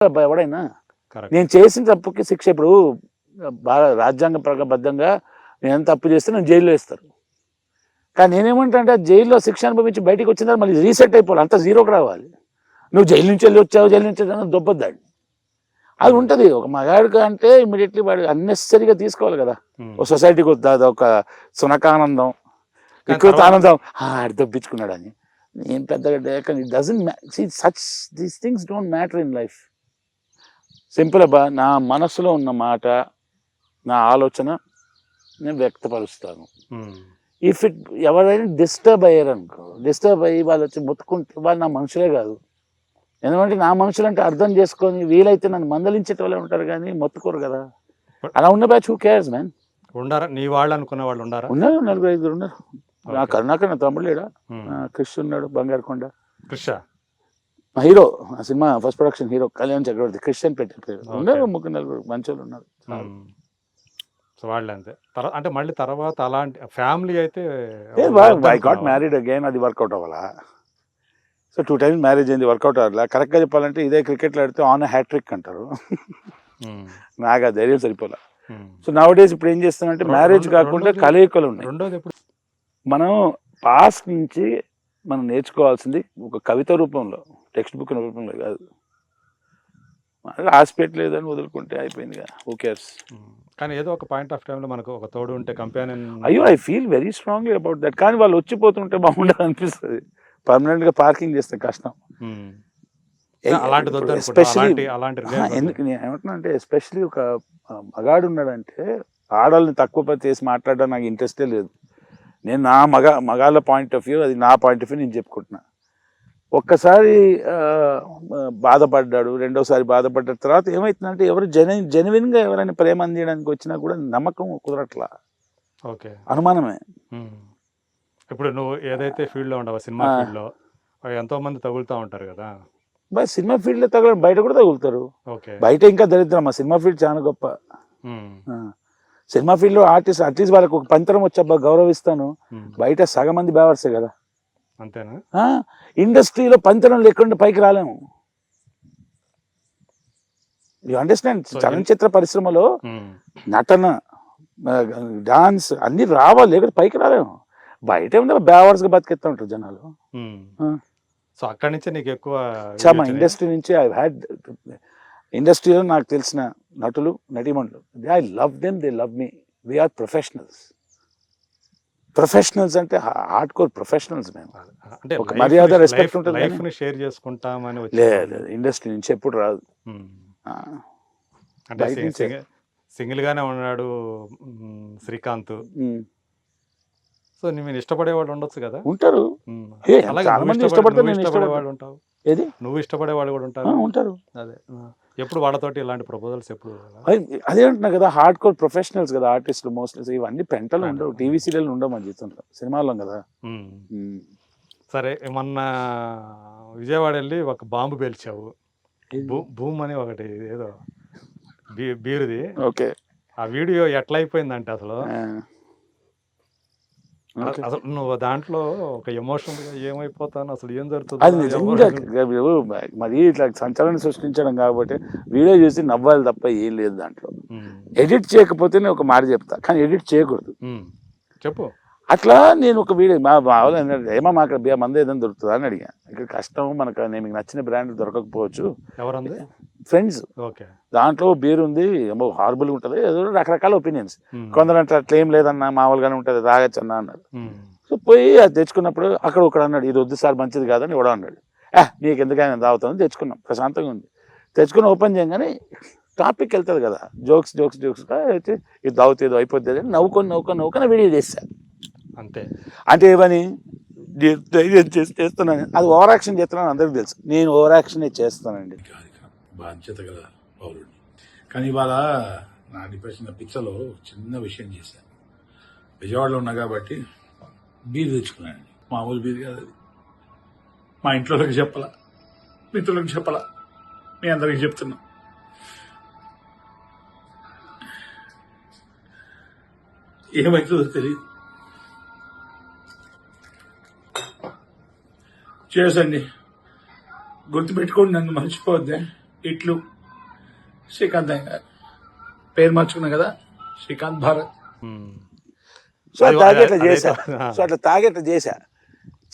ఎవడైనా కరెక్ట్. నేను చేసిన తప్పుకి శిక్ష ఇప్పుడు బాగా రాజ్యాంగ ప్రబద్ధంగా నేను తప్పు చేస్తే నేను జైల్లో వేస్తారు. కానీ నేనేమంటా అంటే జైల్లో శిక్ష అనుభవించి బయటకు వచ్చిన తర్వాత మళ్ళీ రీసెట్ అయిపోవాలి, అంత జీరోకి రావాలి. నువ్వు జైలు నుంచి వెళ్ళి వచ్చావు, జైలు నుంచి దొబ్బద్దాడు అది ఉంటుంది. ఒక మగాడికి అంటే ఇమీడియట్లీ వాడు అన్నెసరీగా తీసుకోవాలి కదా. ఒక సొసైటీకి వద్దా ఒక సునకానందం, వికృత ఆనందం, ఆడు దొబ్బించుకున్నాడు అని. ఏం పెద్దగా it doesn't such these things don't matter in life. Simple అబ్బా, నా మనసులో ఉన్న మాట, నా ఆలోచన నేను వ్యక్తపరుస్తాను. ఇఫ్ ఇట్ ఎవరైనా డిస్టర్బ్ అయ్యారు అనుకో, డిస్టర్బ్ అయ్యి వాళ్ళు వచ్చి ముట్టుకుంటే వాళ్ళు నా మనుషులే కాదు. ఎందుకంటే నా మనుషులు అంటే అర్థం చేసుకొని వీలైతే నన్ను మందలించేట వాళ్ళే ఉంటారు కానీ మొత్తుకోరు కదా. అలా ఉన్న బ్యాచ్ హూ కేర్స్ మ్యాన్. ఉండారా నీ వాళ్ళు అనుకున్న వాళ్ళు ఉండారా? ఉన్నారు, 4-5 ఉన్నారు. నా కరుణాకర్ నా తమ్ముడు లేడా, క్రిష్ ఉన్నాడు, బంగారకొండ క్రిష్ హీరో, ఆ cinema first production hero Kalyan Chakravarthi, Christian పెట్టారు. ఉన్నారు 3-4 మంచోళ్ళు ఉన్నారు. సో వాళ్ళు అంతే. అంటే మళ్ళీ తర్వాత అలాంటి ఫ్యామిలీ అయితే ఐ గాట్ మ్యారీడ్ అగైన్, అది వర్కౌట్ అవ్వాలా. సో 2 times మ్యారేజ్ అయింది, వర్కౌట్ అవ్వాలా. కరెక్ట్గా చెప్పాలంటే ఇదే క్రికెట్లో ఆడితే ఆన్ హ్యాట్రిక్ అంటారు. నాకు ఆ ధైర్యం సరిపోలే. సో నౌ డేస్ ఇప్పుడు ఏం చేస్తానంటే మ్యారేజ్ కాకుండా కలయికలు ఉన్నాయి. మనం పాస్ట్ నుంచి మనం నేర్చుకోవాల్సింది ఒక కవిత రూపంలో, టెక్స్ట్ బుక్ రూపంలో కాదు. హాస్పిటల్ లేదని వదులుకుంటే అయిపోయిందిగా, హూ కేర్స్. కానీ ఏదో ఒక పాయింట్ ఆఫ్ టైంలో మనకు ఒక తోడు ఉంటే కంపానియన్. అయ్యో I feel very strongly about that. కానీ వాళ్ళు వచ్చిపోతుంటే బాగుండదు అనిపిస్తుంది. పర్మనెంట్గా పార్కింగ్ చేస్తే కష్టం. ఎస్పెషల్లీ ఎందుకు నేను ఏమంటున్నా అంటే, ఎస్పెషల్లీ ఒక మగాడు ఉన్నాడంటే ఆడవాళ్ళని తక్కువ చేసి మాట్లాడడం నాకు ఇంట్రెస్టే లేదు. నేను నా మగాళ్ళ పాయింట్ ఆఫ్ వ్యూ, అది నా పాయింట్ ఆఫ్ వ్యూ నేను చెప్పుకుంటున్నా. ఒక్కసారి బాధపడ్డాడు, రెండోసారి బాధపడ్డ తర్వాత ఏమవుతుందంటే ఎవరు జెన్యున్గా ఎవరైనా ప్రేమ అందించడానికి వచ్చినా కూడా నమ్మకం కుదరట్లా, ఓకే, అనుమానమే. ఇప్పుడు నువ్వు ఏదైతే ఫీల్డ్లో ఉండవు, సినిమా ఫీల్డ్లో ఎంతో మంది తగులుతూ ఉంటారు కదా. సినిమా ఫీల్డ్లో తగలడం, బయట కూడా తగులుతారు. బయట ఇంకా దరిద్రం, మా సినిమా ఫీల్డ్ చాలా గొప్ప. సినిమా ఫీల్డ్లో ఆర్టిస్ట్ అట్లీస్ట్ వాళ్ళకి ఒక పంతరం వచ్చబ్బా గౌరవిస్తాను. బయట సగం మంది బేవర్సే కదా. అంతేనా? ఇండస్ట్రీలో పంతరం లేకుండా పైకి రాలేము. You understand? చలనచిత్ర పరిశ్రమలో నటన, డాన్స్ అన్ని రావాలి, లేకపోతే పైకి రాలేము. బయట ఏముంది, బేవర్స్గా బతికేస్తూ ఉంటారు జనాలు. సో అక్కడి నుంచి నీకు ఎక్కువ మా ఇండస్ట్రీ నుంచి ఐ హ్యాడ్, ఇండస్ట్రీలో నాకు తెలిసిన నటులు, నటీమణులు, I love them, they love me. We are professionals. Professionals అంటే హార్డ్ కోర్ ప్రొఫెషనల్స్. మేము అంటే ఒక మర్యాద, రెస్పెక్ట్ ఉంటుంది. లైఫ్ని షేర్ చేసుకుంటామని లేదు, ఇండస్ట్రీ నుంచి ఎప్పుడు రాదు. అంటే సింగిల్ గానే ఉన్నాడు శ్రీకాంత్. సో నేను ఇష్టపడే వాళ్ళు ఉండొచ్చు కదా. ఉంటారు, చాలా మంది ఇష్టపడతారు. ఉంటావు ఏది, నువ్వు ఇష్టపడే వాళ్ళు కూడా ఉంటారు. ఉంటారు. అదే ఎప్పుడు వాళ్ళతోటి ఇలాంటి ప్రపోజల్స్ ఎప్పుడు? అదే అంటున్నా కదా, హార్డ్ కోర్ ప్రొఫెషనల్స్ కదా ఆర్టిస్టులు మోస్ట్లీ. ఇవన్నీ పెంటలు ఉండవు, టీవీ సీరియల్ ఉండవు మన జీవితంలో, సినిమాల్లో కదా. సరే, మొన్న విజయవాడ వెళ్ళి ఒక బాంబు పేల్చావు, భూమ్ అని ఒకటి ఏదో బీరుది. ఓకే, ఆ వీడియో ఎట్లా అయిపోయిందంటే అసలు నువ్వు దాంట్లో ఒక ఎమోషనల్గా ఏమైపోతాను, అసలు ఏం జరుగుతుంది, అది నిజంగా మరి ఇట్లా సంచలనం సృష్టించడం కాబట్టి వీడియో చూసి నవ్వాలి తప్ప ఏం లేదు దాంట్లో. ఎడిట్ చేయకపోతే నేను ఒక మాట చెప్తా, కానీ ఎడిట్ చేయకూడదు. చెప్పు. అట్లా నేను ఒక వీడియో మా వాళ్ళు ఏమో మాకు మంది ఏదైనా దొరుకుతుందా అని అడిగా. ఇక్కడ కష్టం, మనకు మీకు నచ్చిన బ్రాండ్ దొరకకపోవచ్చు. ఎవరంది? ఫ్రెండ్స్. దాంట్లో బీర్ ఉంది, ఏమో హార్బుల్గా ఉంటుంది, ఏదో రకరకాల ఒపీనియన్స్. కొందరు అంటే అట్లా ఏం లేదన్నా, మామూలుగానే ఉంటుంది, తాగచ్చు అన్న అన్నారు. సో పోయి అది తెచ్చుకున్నప్పుడు అక్కడ ఒకడు అన్నాడు, ఇది వద్దు సార్ మంచిది కాదని ఎవడో అన్నాడు. నీకు ఎందుకైనా తాగుతామని తెచ్చుకున్నాం, ప్రశాంతంగా ఉంది. తెచ్చుకుని ఓపెన్ చేయగానే టాపిక్ వెళ్తుంది కదా, జోక్స్ అయితే ఇది తాగుతుంది అయిపోతుంది అని నవ్వుకొని వీడియో చేశాను. అంతే. అంటే ఏమని ధైర్యం చేస్తున్నాను, అది ఓవర్ యాక్షన్ చేస్తున్నాను అందరికీ తెలుసు. నేను ఓవర్ యాక్షన్ చేస్తానండి, బాధ్యత గల పౌరుడిని. కానీ ఇవాళ నా డిప్రెషన్ పిక్చర్లో చిన్న విషయం చేశాను. విజయవాడలో ఉన్నా కాబట్టి బీర్ తెచ్చుకున్నానండి. మామూలు బీర్ కాదు అది. మా ఇంట్లోకి చెప్పాలా, మిత్రులకు చెప్పాలా, మీ అందరికి చెప్తున్నా. ఏమవుతుందో తెలియదు. చేసండి, గుర్తుపెట్టుకోండి, నన్ను మర్చిపోవద్దే. ఇట్లు శ్రీకాంత్ గారు పేరు మార్చుకున్నా కదా, శ్రీకాంత్ భారత్. సో అది- తాగి అట్లా అదే చేశా. కాదు. సో అట్లా తాగి అట్లా చేశా.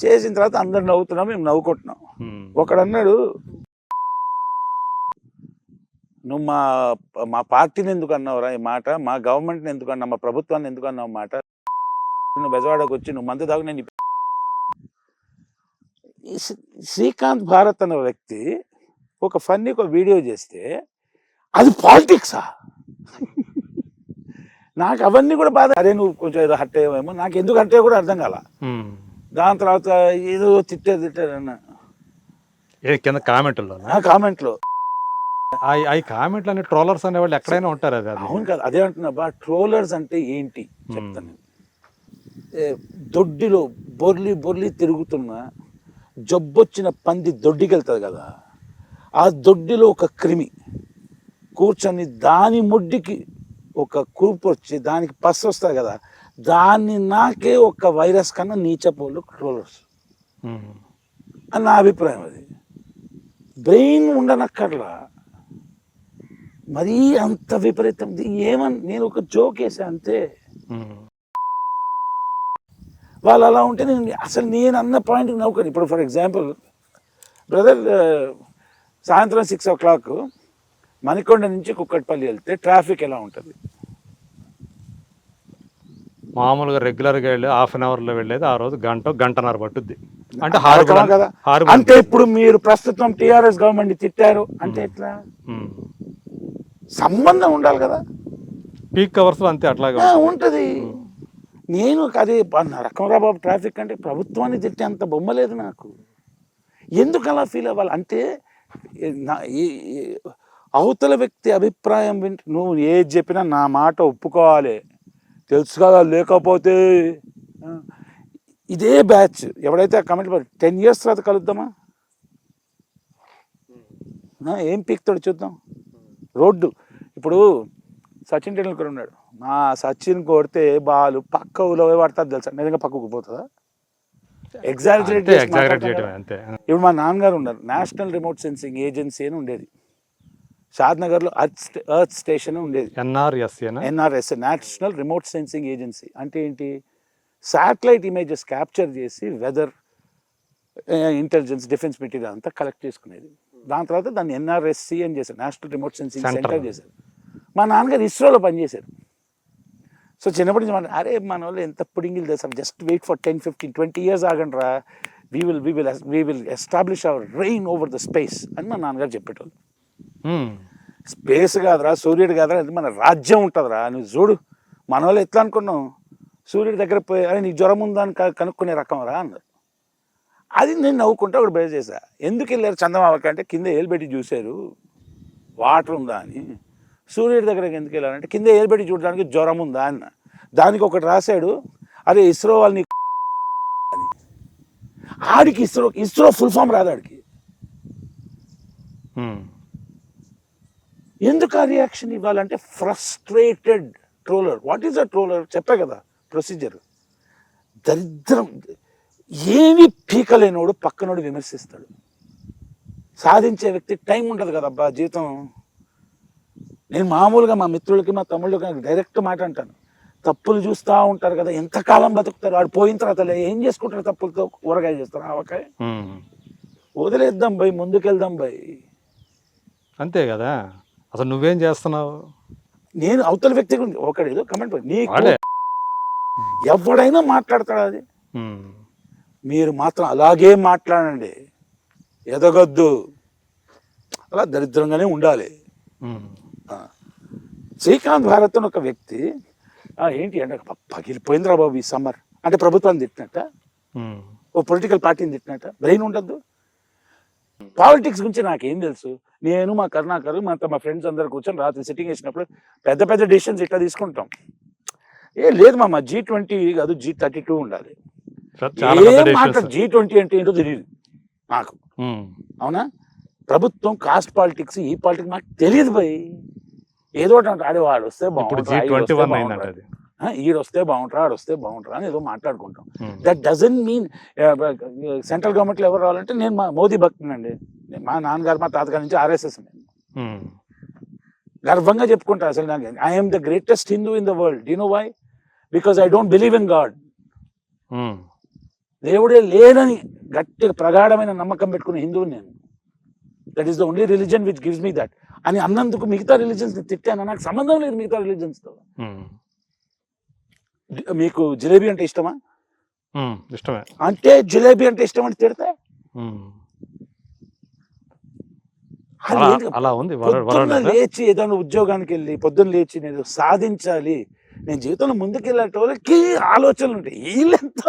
చేసిన తర్వాత అందరు నవ్వుతున్నాం, మేము నవ్వుకుంటున్నాం. ఒకడు అన్నాడు, నువ్వు మా పార్టీని ఎందుకు అన్నావురా ఈ మాట, మా గవర్నమెంట్ని ఎందుకు అన్నావు, మా ప్రభుత్వాన్ని ఎందుకు అన్నావు మాట, నువ్వు బెజవాడకు వచ్చి నువ్వు మందు దాకా నేను శ్రీకాంత్ భారత్ అనే వ్యక్తి ఒక ఫన్నీ ఒక వీడియో చేస్తే అది పాలిటిక్సా? నాకు అవన్నీ కూడా బాధ. అరే నువ్వు కొంచెం ఏదో హట్ అయ్యేమో, నాకు ఎందుకు హట్ అయ్యో కూడా అర్థం కాల. దాని తర్వాత ఏదో తిట్టారన్న కింద కామెంట్లో ఆ కామెంట్లో. ఆ కామెంట్లు అనే ట్రోలర్స్ అనే వాళ్ళు ఎక్కడైనా ఉంటారు. అది అవును కదా, అదే అంటున్నా బా. ట్రోలర్స్ అంటే ఏంటి చెప్తాను. దొడ్డిలో బొర్లి బొర్లి తిరుగుతున్న జబ్బొచ్చిన పంది దొడ్డికి వెళ్తుంది కదా, ఆ దొడ్డిలో ఒక క్రిమి కూర్చొని దాని ముడ్డికి ఒక కూపు వచ్చి దానికి పస్సు వస్తుంది కదా, దాన్ని నాకే ఒక వైరస్ కన్నా నీచపోళ్ళు ట్రోలర్స్ అని నా అభిప్రాయం. అది బ్రెయిన్ ఉండనక్కర్లా, మరీ అంత విపరీతం. ఏమని నేను ఒక జోక్ వేసా అంతే. వాళ్ళు అలా ఉంటే నేను అన్న పాయింట్ నవ్వుకొని. ఇప్పుడు ఫర్ ఎగ్జాంపుల్ బ్రదర్, సాయంత్రం 6 o'clock మణికొండ నుంచి కుక్కట్పల్లి వెళ్తే ట్రాఫిక్ ఎలా ఉంటుంది? మామూలుగా రెగ్యులర్గా వెళ్ళి హాఫ్ అన్ అవర్లో వెళ్ళేది ఆ రోజు గంటన్నర పట్టుద్ది. అంటే కదా. అంటే ఇప్పుడు మీరు ప్రస్తుతం టిఆర్ఎస్ గవర్నమెంట్ తిట్టారు అంటే ఎట్లా? సంబంధం ఉండాలి కదా. పీక్ అవర్స్ లో అంతే అట్లాగా ఉంటది. నేను అది రకంరా బాబు, ట్రాఫిక్ అంటే ప్రభుత్వాన్ని తిట్టే అంత బొమ్మ లేదు నాకు. ఎందుకు అలా ఫీల్ అవ్వాలి అంటే, అవతల వ్యక్తి అభిప్రాయం వింటే నువ్వు ఏది చెప్పినా నా మాట ఒప్పుకోవాలి, తెలుసు కదా. లేకపోతే ఇదే బ్యాచ్ ఎవడైతే కమెంట్ 10 years తర్వాత కలుద్దామా, ఏం పీక్తాడు చూద్దాం. రోడ్డు ఇప్పుడు సచిన్ టెండూల్కర్ ఉన్నాడు, మా సచిన్ కొడితే బాల్ పక్క ఊలో పడుతుంది తెలుసా, నిజంగా పక్కకు పోతుందా? ఎగ్జాగరేట్ చేయడం అంతే. ఇప్పుడు మా నాన్నగారు ఉన్నారు, నేషనల్ రిమోట్ సెన్సింగ్ ఏజెన్సీ అని ఉండేది షాద్నగర్లో, ఎర్త్ స్టేషన్ ఉండేది. NRS national remote sensing agency అంటే ఏంటి? శాటిలైట్ ఇమేజెస్ క్యాప్చర్ చేసి వెదర్, ఇంటెలిజెన్స్, డిఫెన్స్ మెటీరియల్ అంతా కలెక్ట్ చేసుకునేది. దాని తర్వాత దాన్ని ఎన్ఆర్ఎస్సి అని చేశారు, నేషనల్ రిమోట్ సెన్సింగ్ సెంటర్ చేశారు. మా నాన్నగారు ఇస్రోలో పనిచేశారు. సో చిన్నప్పటి నుంచి అరే మన వాళ్ళు ఎంత పుడింగిలు చేస్తారు, జస్ట్ వెయిట్ ఫర్ 10, 15, 20 years ఆగండి రా, we will establish hour reign over the space అని మా నాన్నగారు చెప్పేటోళ్ళు. స్పేస్ కాదురా, సూర్యుడు కాదురా, అది మన రాజ్యం ఉంటుందిరా. నువ్వు చూడు, మన వాళ్ళు ఎట్లా అనుకున్నావు, సూర్యుడి దగ్గర పోయి అరే నీకు జ్వరం ఉందా అని కనుక్కునే రకం రా అన్నారు. అది నేను నవ్వుకుంటా ఒకటి బయట చేశా. ఎందుకు వెళ్ళారు చందమామకి అంటే కింద ఏలుబెట్టి చూశారు వాటర్ ఉందా అని. సూర్యుడి దగ్గరకు ఎందుకు వెళ్ళారంటే కింద ఏలుబెట్టి చూడడానికి జ్వరం ఉందా అన్న. దానికి ఒకటి రాశాడు, అరే ఇస్రో వాళ్ళని అని. ఆడికి ఇస్రో ఫుల్ ఫామ్ రాదు ఆడికి. ఎందుకు ఆ రియాక్షన్ ఇవ్వాలంటే frustrated troller. What is a troller చెప్పే కదా ప్రొసీజర్. దరిద్రం, ఏమి పీకలేనోడు పక్కనోడు విమర్శిస్తాడు. సాధించే వ్యక్తి టైం ఉంటుంది కదా అబ్బా జీవితం. నేను మామూలుగా మా మిత్రులకి మా తమ్ముళ్ళకి డైరెక్ట్ మాట అంటాను, తప్పులు చూస్తూ ఉంటారు కదా, ఎంతకాలం బతుకుతారు, వాడు పోయిన తర్వాత ఏం చేసుకుంటారు, తప్పులతో ఊరగాయ చేస్తారు, ఆవకాయ వదిలేద్దాం భయ్, ముందుకెళ్దాం భయ్, అంతే కదా. అసలు నువ్వేం చేస్తున్నావు? నేను అవతల వ్యక్తి గురించి ఒకటి ఏదో కమెంట్, నీకు ఎవడైనా మాట్లాడతాడు, అది మీరు మాత్రం అలాగే మాట్లాడండి, ఎదగొద్దు, అలా దరిద్రంగానే ఉండాలి. శ్రీకాంత్ భారత్ అని ఒక వ్యక్తి ఏంటి అంటే పగిలిపోయిందిరా బాబు ఈ సమ్మర్ అంటే ప్రభుత్వాన్ని తిట్టినట్ట, ఓ పొలిటికల్ పార్టీని తిట్టినట్ట. బ్రెయిన్ ఉండద్దు. పాలిటిక్స్ గురించి నాకేం తెలుసు. నేను మా కరుణాకర్ మా ఫ్రెండ్స్ అందరు కూర్చొని రాత్రి సిట్టింగ్ వేసినప్పుడు పెద్ద పెద్ద డిసిషన్స్ ఇట్లా తీసుకుంటాం. లేదు మా G20 కాదు G32 ఉండాలి. G20 అంటే ఏంటో తెలియదు నాకు, అవునా? ప్రభుత్వం కాస్ట్ పాలిటిక్స్, ఈ పాలిటిక్స్ నాకు తెలియదు భయ్. ఏదో ఒకటి ఆడేవాడు వస్తే బాగుంటుంది, ఈడొస్తే బాగుంటారా, ఆడొస్తే బాగుంటారా అని ఏదో మాట్లాడుకుంటాం. దట్ డజంట్ మీన్ సెంట్రల్ గవర్నమెంట్లో ఎవరు రావాలంటే నేను మా మోదీ భక్తునండి. మా నాన్నగారు మా తాతగారి నుంచి RSS. గర్వంగా చెప్పుకుంటా అసలు నాకు I'm the greatest Hindu in the world. You know why? Because I don't believe in God. దేవుడే లేదని గట్టిగా ప్రగాఢమైన నమ్మకం పెట్టుకునే హిందువుని నేను. That is the only religion which gives me that అని అన్నందుకు మిగతా రిలీజన్స్ తిట్టాను. నాకు సంబంధం లేదు మిగతా రిలీజన్స్తో. మీకు జిలేబీ అంటే ఇష్టమా? ఇష్టమే. అంటే జిలేబీ అంటే ఇష్టం అంటే తిడతా? అలా ఉంది. పొద్దున్న లేచి ఏదైనా ఉద్యోగానికి వెళ్ళి పొద్దున్న లేచి నేను సాధించాలి, నేను జీవితంలో ముందుకెళ్ళేటోళ్ళకి ఆలోచనలు ఉంటాయి. వీళ్ళెంత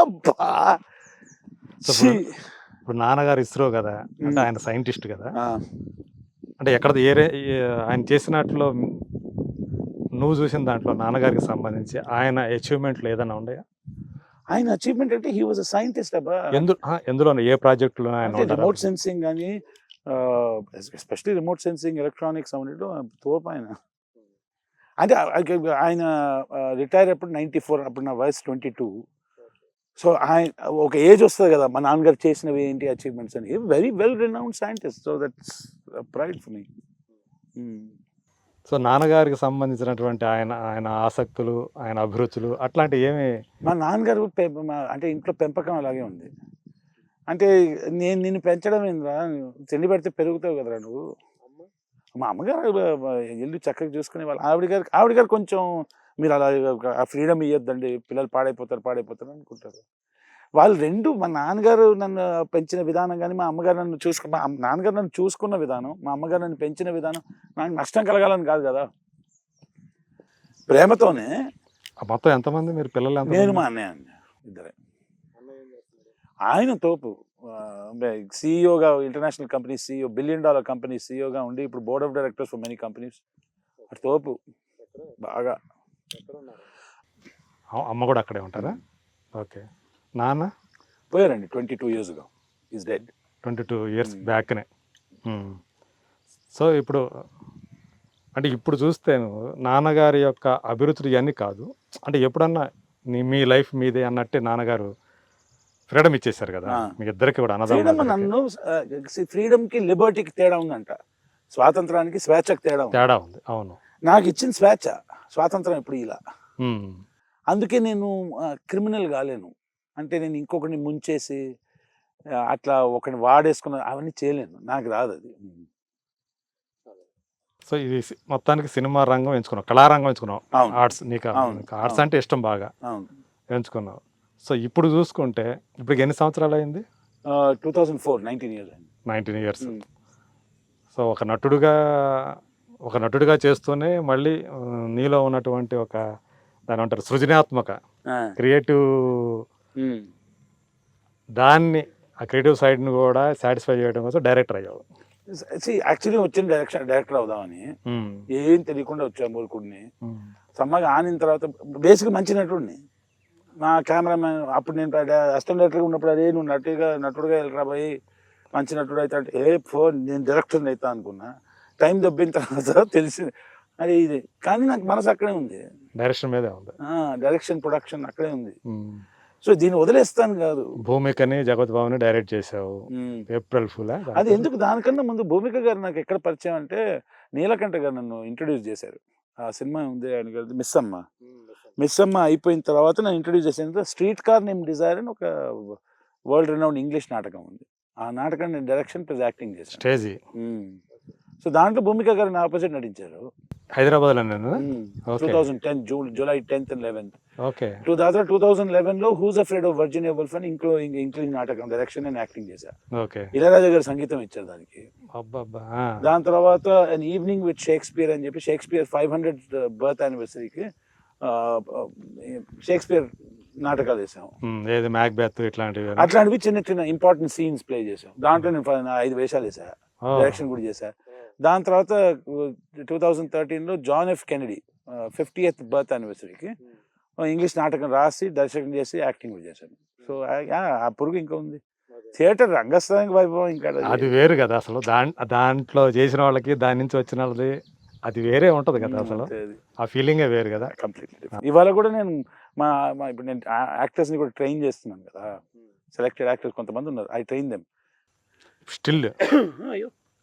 ఇప్పుడు నాన్నగారు ఇస్రో కదా, అంటే ఆయన సైంటిస్ట్ కదా, అంటే ఎక్కడ ఆయన చేసినట్లో నువ్వు చూసిన దాంట్లో నాన్నగారికి సంబంధించి ఆయన అచీవ్మెంట్లు ఏదైనా ఉన్నాయా? ఆయన అచీవ్మెంట్ అంటే హీ వాజ్ అ సైంటిస్ట్ అబ్బా. ఎందులో ఏ ప్రాజెక్టులో ఆయన రిమోట్ సెన్సింగ్ కానీ ఎస్పెషలీ రిమోట్ సెన్సింగ్ ఎలక్ట్రానిక్స్ అవన్నిట్లో తోపు ఆయన. అంటే ఆయన రిటైర్ అప్పుడు 94, అప్పుడు నా వయసు 22. సో ఆయన ఒక ఏజ్ వస్తుంది కదా, మా నాన్నగారు చేసినవి ఏంటి అచీవ్మెంట్స్ అని. Very well renowned scientist. So that's pride for me. So నాన్నగారికి సంబంధించినటువంటి ఆయన ఆసక్తులు, ఆయన అభిరుచులు అట్లాంటివి ఏమి? మా నాన్నగారు అంటే ఇంట్లో పెంపకం అలాగే ఉంది. అంటే నేను నిన్ను పెంచడం ఏంద్రా, తిండి పెడితే పెరుగుతావు కదరా నువ్వు. మా అమ్మగారు ఇల్లు చక్కగా చూసుకునే వాళ్ళు. ఆవిడ గారు కొంచెం మీరు అలా ఆ ఫ్రీడమ్ ఇవ్వద్దండి, పిల్లలు పాడైపోతారు అనుకుంటారు. వాళ్ళు రెండు, మా నాన్నగారు నన్ను పెంచిన విధానం కానీ మా అమ్మగారు నన్ను మా నాన్నగారు నన్ను చూసుకున్న విధానం, మా అమ్మగారు నన్ను పెంచిన విధానం నాకు నష్టం కలగాలని కాదు కదా, ప్రేమతోనే. మొత్తం ఎంతమంది మీరు పిల్లలు? నేను మా అన్నయ్య ఇద్దరే. ఆయన తోపు సిఇఓగా, international company CEO, $1 billion company సిఇఓగా ఉండి ఇప్పుడు board of directors for many companies. అటు తోపు బాగా. అమ్మ కూడా అక్కడే ఉంటారా? ఓకే. నాన్న పోయారండి 22 years ago. Is dead. 22 years బ్యాక్నే. సో ఇప్పుడు అంటే ఇప్పుడు చూస్తే నాన్నగారి యొక్క అభిరుచులు ఇవన్నీ కాదు, అంటే ఎప్పుడన్నా మీ లైఫ్ మీదే అన్నట్టే నాన్నగారు ఫ్రీడమ్ ఇచ్చేసారు కదా మీ ఇద్దరికి కూడా. నన్ను ఫ్రీడమ్కి లిబర్టీకి తేడా ఉందంట, స్వాతంత్రానికి స్వేచ్ఛకి తేడా ఉంది. అవును. నాకు ఇచ్చిన స్వేచ్ఛ, స్వాతంత్రం ఎప్పుడు ఇలా. అందుకే నేను క్రిమినల్ కాలేను. అంటే నేను ఇంకొకరిని ముంచేసి అట్లా ఒకరిని వాడేసుకున్న అవన్నీ చేయలేను, నాకు రాదు అది. సో ఇది మొత్తానికి సినిమా రంగం ఎంచుకున్నావు, కళారంగం ఎంచుకున్నావు. ఆర్ట్స్, నీకు ఆర్ట్స్ అంటే ఇష్టం బాగా, ఎంచుకున్నావు. సో ఇప్పుడు చూసుకుంటే ఇప్పుడు ఎన్ని సంవత్సరాలు అయింది? 2004, 19 years. 19 years. సో ఒక నటుడిగా చేస్తూనే మళ్ళీ నీలో ఉన్నటువంటి ఒక దాని అంటారు సృజనాత్మక క్రియేటివ్, దాన్ని ఆ క్రియేటివ్ సైడ్ని కూడా సాటిస్ఫై చేయడం కోసం డైరెక్టర్ అయ్యావు. యాక్చువల్లీ వచ్చిన డైరెక్టర్ అవుదామని ఏం తెలియకుండా వచ్చాను మూలకుడిని. సమ్మగా ఆనిన తర్వాత బేసిక్గా మంచి నటుడిని. మా కెమెరామెన్ అప్పుడు నేను అసిస్టెంట్ డైరెక్టర్గా ఉన్నప్పుడు అదే నువ్వు నటుడుగా వెళ్ళరా పోయి మంచి నటుడు అయితే అంటే నేను డైరెక్టర్ అవుతా అనుకున్నా. టైం దబ్బిన తర్వాత తెలిసింది అది ఇది. కానీ నాకు మనసు అక్కడే ఉంది, డైరెక్షన్ మీదే ఉంది, డైరెక్షన్ ప్రొడక్షన్ అక్కడే ఉంది. సో దీన్ని వదిలేస్తాను కాదు. భూమికని, జగత్ బాబుని డైరెక్ట్ చేసావు, ఏప్రిల్ ఫుల్. అది ఎందుకు, దానికన్నా ముందు భూమిక గారు నాకు ఎక్కడ పరిచయం అంటే నీలకంఠ గారు నన్ను ఇంట్రడ్యూస్ చేశారు. ఆ సినిమా ఉంది ఆయన గారు, మిస్ అమ్మ అయిపోయిన తర్వాత నన్ను ఇంట్రడ్యూస్ చేసిన స్ట్రీట్ కార్ నేమ్ డిజైర్ అని ఒక వరల్డ్ రినౌండ్ ఇంగ్లీష్ నాటకం ఉంది. ఆ నాటకం నేను డైరెక్షన్ ప్లస్ యాక్టింగ్ చేశాను, స్టేజీ. సో దాంట్లో భూమిక గారు నా ఆపోజిట్ నటించారు హైదరాబాద్ లో. 2010 July 10th and 11th. Okay. 2011 లో who's afraid of Virginia Woolf అని ఇంక్లూడింగ్ నాటకం డైరెక్షన్ అండ్ యాక్టింగ్ చేశారు. ఓకే. ఇళయరాజా గారు సంగీతం ఇచ్చారు దానికి. దాని తర్వాత an evening with Shakespeare అని చెప్పి షేక్స్పియర్ 500th బర్త్ యానివర్సరీకి షేక్స్పియర్ నాటకాలు వేసాం. అట్లాంటివి చిన్న చిన్న ఇంపార్టెంట్ సీన్స్ ప్లే చేసాం. దాంట్లో నేను 5 వేషాలు వేసా, డైరెక్షన్ కూడా చేశా. దాని తర్వాత 2013లో John F Kennedy 50th birth యానివర్సరీకి ఇంగ్లీష్ నాటకం రాసి డైరెక్షన్ చేసి యాక్టింగ్ కూడా చేశాను. సో ఆ పురుగు ఇంకా ఉంది. థియేటర్ రంగస్థలానికి వైభవం ఇంకా అది వేరు కదా అసలు. దాంట్లో చేసిన వాళ్ళకి దాని నుంచి వచ్చిన వాళ్ళది అది వేరే ఉంటది కదా అసలు. ఆ ఫీలింగే వేరు కదా కంప్లీట్లీ. ఇవాళ కూడా నేను ఇప్పుడు నేను యాక్టర్స్ ని కూడా ట్రైన్ చేస్తున్నాను కదా, సెలెక్టెడ్ యాక్టర్స్ కొంతమంది ఉన్నారు, ఐ ట్రైన్ దెమ్ స్టిల్.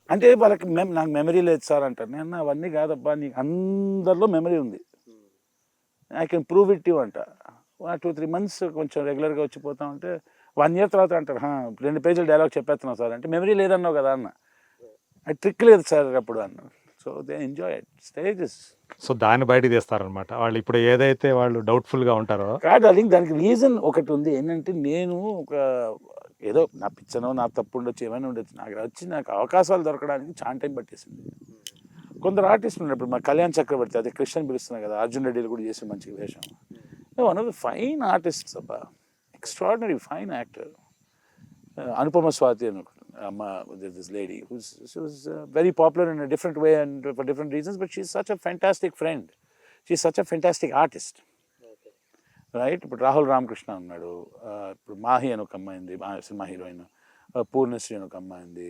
అంటే వాళ్ళకి నాకు మెమరీ లేదు సార్ అంటారు. నేను అవన్నీ కాదబ్బా, నీకు అందరిలో మెమరీ ఉంది, I can prove it you అంట. 2-3 months కొంచెం రెగ్యులర్గా వచ్చిపోతా ఉంటే 1 year తర్వాత అంటారు, 2 పేజీలు డైలాగ్ చెప్పేస్తున్నావు సార్ అంటే, మెమరీ లేదన్నావు కదా అన్న. అది ట్రిక్ లేదు సార్ అప్పుడు అన్న. So they enjoy it stages. So దాన్ని బయట తీస్తారనమాట వాళ్ళు. ఇప్పుడు ఏదైతే వాళ్ళు డౌట్ఫుల్గా ఉంటారో కాదు, అది దానికి రీజన్ ఒకటి ఉంది ఏంటంటే, నేను ఒక ఏదో నా పిచ్చనో నా తప్పు ఉండొచ్చు, ఏమైనా ఉండొచ్చు, నాకు అవకాశాలు దొరకడానికి చాలా టైం పట్టేసింది. కొందరు ఆర్టిస్టులు ఉన్నప్పుడు మా కళ్యాణ్ చక్రవర్తి, అదే కృష్ణన్ పిలుస్తున్నాయి కదా, అర్జున్ రెడ్డిలు కూడా చేసే మంచి వేషం. One of the fine artists అబ్బా, extraordinary fine actor. Anupama Swathi అని this lady she was very popular in a different way and for different reasons, but she's such a fantastic friend, she's such a fantastic artist. Right. ఇప్పుడు రాహుల్ రామకృష్ణ ఉన్నాడు, ఇప్పుడు మాహి అని ఒక అమ్మాయి ఉంది, cinema heroine, Poornasri అని ఒక అమ్మాయి ఉంది,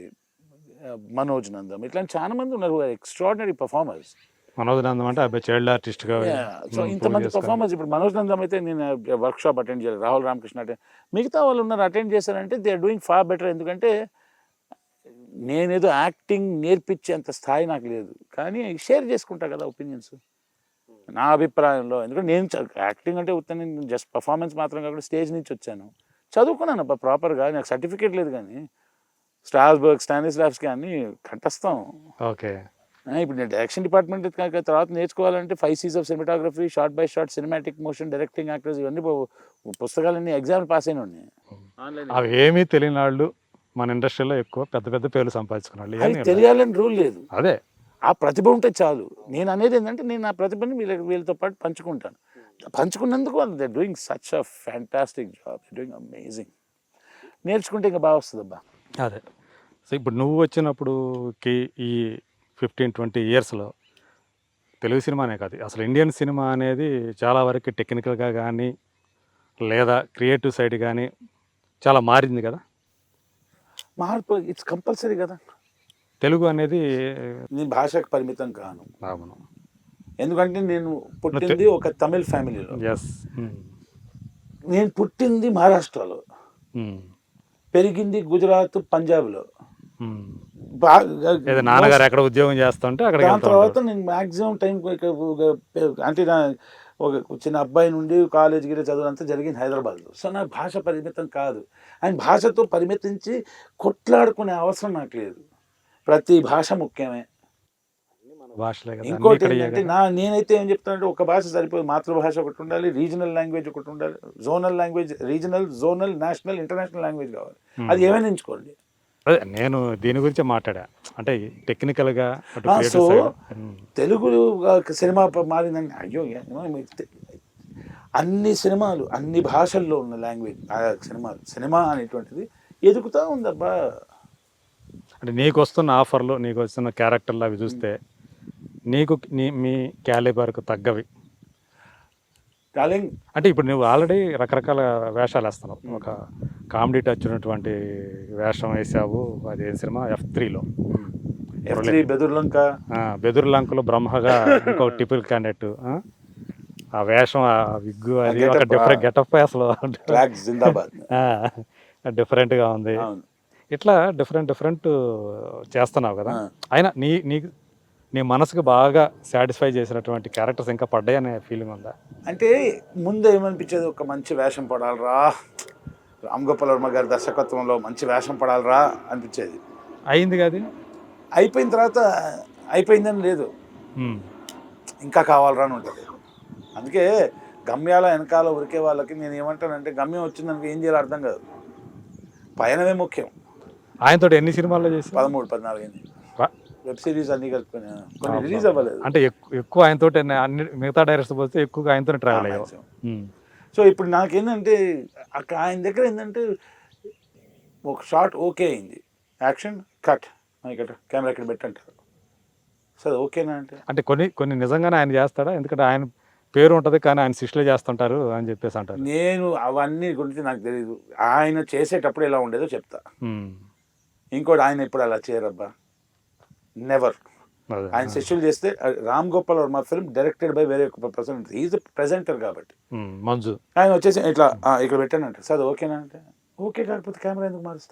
మనోజ్ నందం, ఇట్లాంటి చాలా మంది ఉన్నారు ఎక్స్ట్రాడినరీ పర్ఫార్మర్స్. మనోజ్ నందం అంటే అబ్బాయి చైల్డ్ ఆర్టిస్ట్గా. సో ఇంతమంది పర్ఫార్మర్స్. ఇప్పుడు మనోజ్ నందం అయితే నేను వర్క్ షాప్ అటెండ్ చేయాలి, రాహుల్ రామకృష్ణ అటెండ్, మిగతా వాళ్ళు ఉన్నారు అటెండ్ చేశారంటే they are doing far better. ఎందుకంటే నేనేదో యాక్టింగ్ నేర్పించేంత స్థాయి నాకు లేదు, కానీ షేర్ చేసుకుంటా కదా ఒపీనియన్స్ నా అభిప్రాయంలో. ఎందుకంటే నేను యాక్టింగ్ అంటే ఉత్తనే జస్ట్ పర్ఫార్మెన్స్ మాత్రం కాకుండా స్టేజ్ నుంచి వచ్చాను, చదువుకున్నాను అబ్బా ప్రాపర్గా, నాకు సర్టిఫికేట్ లేదు కానీ స్ట్రాస్బర్గ్, స్టానిస్లావ్స్కి అన్ని కంఠస్థం. ఓకే. ఇప్పుడు నేను డైరెక్షన్ డిపార్ట్మెంట్ తర్వాత నేర్చుకోవాలంటే 5 C's of cinematography, short by shot, cinematic motion, directing, actors, ఇవన్నీ పుస్తకాలన్నీ ఎగ్జామ్ పాస్ అయిన ఉన్నాయి. అవి ఏమీ తెలియని వాళ్ళు మన ఇండస్ట్రీలో ఎక్కువ పెద్ద పెద్ద పేర్లు సంపాదించుకున్న వాళ్ళు. తెలియాలని రూల్ లేదు, అదే ఆ ప్రతిభ ఉంటే చాలు. నేను అనేది ఏంటంటే, నేను ఆ ప్రతిభని వీళ్ళతో పాటు పంచుకుంటాను. పంచుకున్నందుకు they doing such a fantastic job, they doing amazing. నేర్చుకుంటే ఇంకా బాగా వస్తుంది అబ్బా. అదే. సో ఇప్పుడు నువ్వు వచ్చినప్పుడుకి ఈ 15-20 yearsలో తెలుగు సినిమానే కాదు, అసలు ఇండియన్ సినిమా అనేది చాలా వరకు టెక్నికల్గా కానీ లేదా క్రియేటివ్ సైడ్ కానీ చాలా మారింది కదా. మార్పు ఇట్స్ కంపల్సరీ కదా. తెలుగు అనేది నేను భాషకు పరిమితం కాను. అవును. ఎందుకంటే నేను పుట్టింది ఒక తమిళ్ ఫ్యామిలీలో. ఎస్. నేను పుట్టింది మహారాష్ట్రలో, పెరిగింది గుజరాత్, పంజాబ్లో. నాన్నగారు ఎక్కడ ఉద్యోగం చేస్తుంటే అక్కడ. దాని తర్వాత నేను మ్యాక్సిమం టైం అంటే ఒక చిన్న అబ్బాయి నుండి కాలేజ్ గిరి చదువు అంతా జరిగింది హైదరాబాద్లో. సో నాకు భాష పరిమితం కాదు, అండ్ భాషతో పరిమితించి కొట్లాడుకునే అవసరం నాకు లేదు. ప్రతి భాష ముఖ్యమే. ఇంకోటి ఏంటంటే నేనైతే ఏం చెప్తానంటే, ఒక భాష సరిపోదు, మాతృభాష ఒకటి ఉండాలి, రీజనల్ లాంగ్వేజ్ ఒకటి ఉండాలి, zonal language, regional, zonal, national, international language కావాలి. అది ఏమైనా ఎంచుకోండి. అదే నేను దీని గురించి మాట్లాడా, అంటే టెక్నికల్గా. సో తెలుగు సినిమా మారిందని అయ్యో, అన్ని సినిమాలు అన్ని భాషల్లో ఉన్న లాంగ్వేజ్ సినిమా అనేటువంటిది ఎదుగుతూ ఉందబ్బా. అంటే నీకు వస్తున్న ఆఫర్లు, నీకు వస్తున్న క్యారెక్టర్లు అవి చూస్తే నీకు మీ క్యాలిబర్కు తగ్గవి అంటే, ఇప్పుడు నువ్వు ఆల్రెడీ రకరకాల వేషాలు వేస్తున్నావు. ఒక కామెడీ టచ్ ఉన్నటువంటి వేషం వేసావు, అది ఏ సినిమా, F3లో బెదుర్లంకలో బ్రహ్మగా ఇంకో టిపిల్ క్యాండిడేట్. ఆ వేషం, ఆ విగ్గు, అది ఒక డిఫరెంట్ గెటప్ అసలు డిఫరెంట్గా ఉంది. ఇట్లా డిఫరెంట్ చేస్తున్నావు కదా. అయినా నీ మనసుకు బాగా సాటిస్ఫై చేసినటువంటి క్యారెక్టర్స్ ఇంకా పడ్డాయనే ఫీలింగ్ ఉందా? అంటే ముందు ఏమనిపించేది, ఒక మంచి వేషం పడాలరా, రామ్ గోపాల్ వర్మ గారి దర్శకత్వంలో మంచి వేషం పడాలరా అనిపించేది. అయింది కాదు, అయిపోయిన తర్వాత అయిపోయిందని లేదు, ఇంకా కావాలరా అని ఉంటుంది. అందుకే గమ్యాల వెనకాల ఉరికే వాళ్ళకి నేను ఏమంటానంటే, గమ్యం వచ్చిందనుకో ఏం చేయాలో అర్థం కాదు, పయనమే ముఖ్యం. ఆయనతో ఎన్ని సినిమాల్లో చేసి? 13-14 అయింది. వెబ్ సిరీస్ అన్ని కలుపుకొని కొన్ని రిలీజ్ అవ్వలేదు. అంటే ఎక్కువ ఆయనతో అన్ని మిగతా డైరెక్టర్స్ పోతే ఎక్కువగా ఆయనతో ట్రావెల్ అయ్యాం. సో ఇప్పుడు నాకేంటంటే, ఆయన దగ్గర ఏంటంటే, ఒక షాట్ ఓకే అయింది, యాక్షన్ కట్, ఇక్కడ కెమెరా ఇక్కడ పెట్టంటారు, సో ఓకేనా అంటే కొన్ని నిజంగానే ఆయన చేస్తాడా? ఎందుకంటే ఆయన పేరు ఉంటుంది కానీ ఆయన శిష్యులే చేస్తుంటారు అని చెప్పేసి అంటారు. నేను అవన్నీ గురించి నాకు తెలియదు, ఆయన చేసేటప్పుడు ఎలా ఉండేదో చెప్తా. ఇంకోటి, ఆయన ఎప్పుడు అలా చేయరబ్బా, నెవర్. ఆయన శిష్యులు చేస్తే, Ram Gopal Varma film directed by వేరే పర్సన్, ఈజ్ ప్రెజెంటర్ కాబట్టి మంజు, ఆయన వచ్చేసి ఇట్లా ఇక్కడ పెట్టానంటే, సార్ ఓకేనా అంటే, ఓకే కాకపోతే కెమెరా ఎందుకు మారుస్తా.